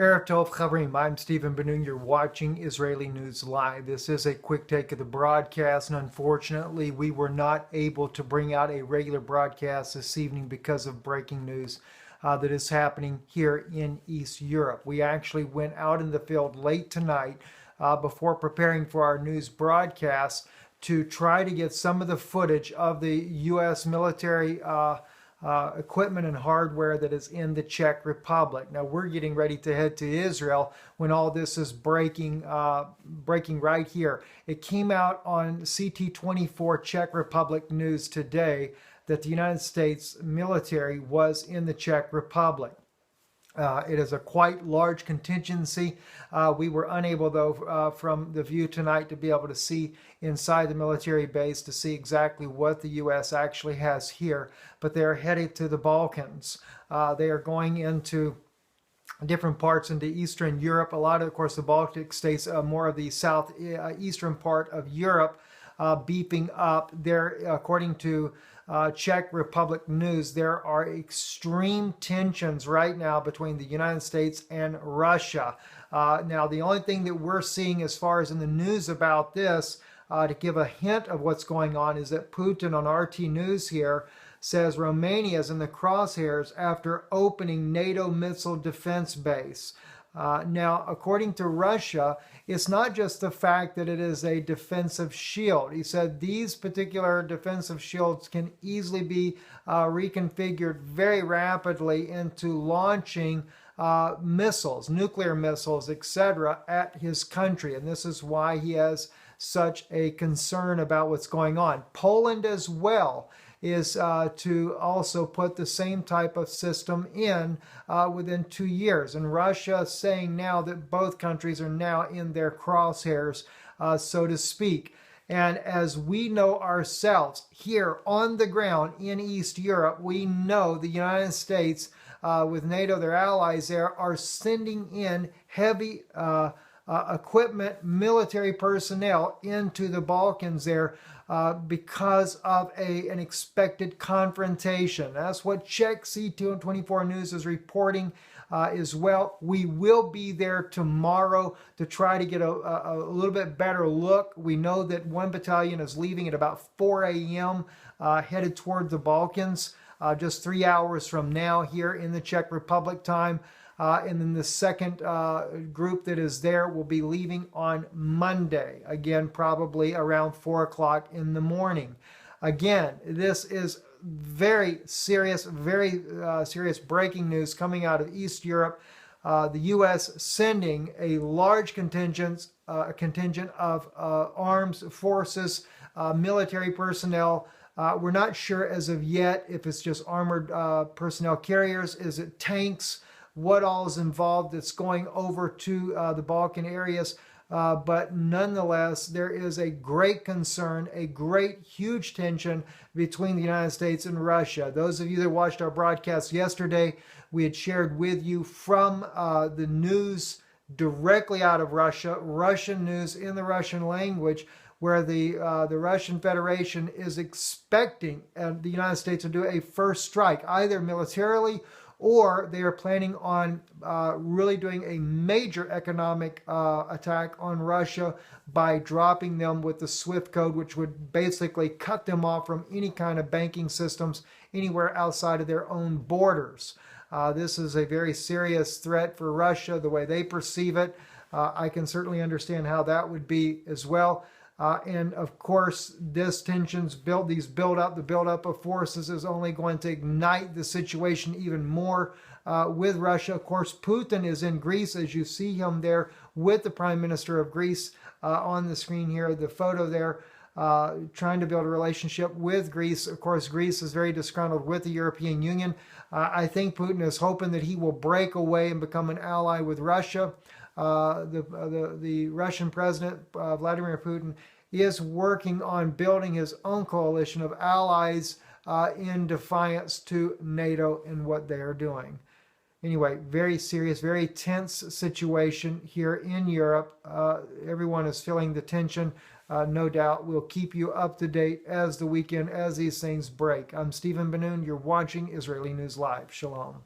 Erev Tov Chavrim, I'm Stephen Benoon. You're watching Israeli News Live. This is a quick take of the broadcast, and unfortunately, we were not able to bring out a regular broadcast this evening because of breaking news that is happening here in East Europe. We actually went out in the field late tonight before preparing for our news broadcast to try to get some of the footage of the U.S. military equipment and hardware that is in the Czech Republic. Now we're getting ready to head to Israel when all this is breaking right here. It came out on CT24 Czech Republic News today that the United States military was in the Czech Republic. It is a quite large contingency. We were unable, though, from the view tonight to be able to see inside the military base to see exactly what the U.S. actually has here. But they're headed to the Balkans. They are going into different parts into Eastern Europe. A lot of course, the Baltic states, more of the southeastern part of Europe, beefing up. There, according to Czech Republic News, there are extreme tensions right now between the United States and Russia. Now, the only thing that we're seeing as far as in the news about this, to give a hint of what's going on, is that Putin on RT News here says Romania is in the crosshairs after opening NATO missile defense base. Now, according to Russia, it's not just the fact that it is a defensive shield. He said these particular defensive shields can easily be reconfigured very rapidly into launching missiles, nuclear missiles, etc., at his country. And this is why he has such a concern about what's going on. Poland as well is to also put the same type of system in within 2 years. And Russia is saying now that both countries are now in their crosshairs, so to speak. And as we know ourselves here on the ground in East Europe, we know the United States, with NATO, their allies there, are sending in heavy equipment, military personnel into the Balkans there because of an expected confrontation. That's what Czech C24 News is reporting as well. We will be there tomorrow to try to get a little bit better look. We know that one battalion is leaving at about 4 a.m. Headed toward the Balkans, just 3 hours from now here in the Czech Republic time. And then the second group that is there will be leaving on Monday, again, probably around 4 o'clock in the morning. Again, this is very serious breaking news coming out of East Europe. The U.S. sending a large contingent of arms forces, military personnel. We're not sure as of yet if it's just armored personnel carriers. Is it tanks? What all is involved that's going over to the Balkan areas. But nonetheless, there is a great concern, a great, huge tension between the United States and Russia. Those of you that watched our broadcast yesterday, we had shared with you from the news directly out of Russia, Russian news in the Russian language, where the Russian Federation is expecting the United States to do a first strike, either militarily or they are planning on really doing a major economic attack on Russia by dropping them with the SWIFT code, which would basically cut them off from any kind of banking systems anywhere outside of their own borders. This is a very serious threat for Russia, the way they perceive it. I can certainly understand how that would be as well. And of course, this tensions the buildup of forces is only going to ignite the situation even more with Russia. Of course, Putin is in Greece, as you see him there with the Prime Minister of Greece on the screen here, the photo there, trying to build a relationship with Greece. Of course, Greece is very disgruntled with the European Union. I think Putin is hoping that he will break away and become an ally with Russia. The Russian President, Vladimir Putin, is working on building his own coalition of allies in defiance to NATO and what they are doing. Anyway, very serious, very tense situation here in Europe. Everyone is feeling the tension, no doubt. We'll keep you up to date as the weekend, as these things break. I'm Stephen Benoon. You're watching Israeli News Live. Shalom.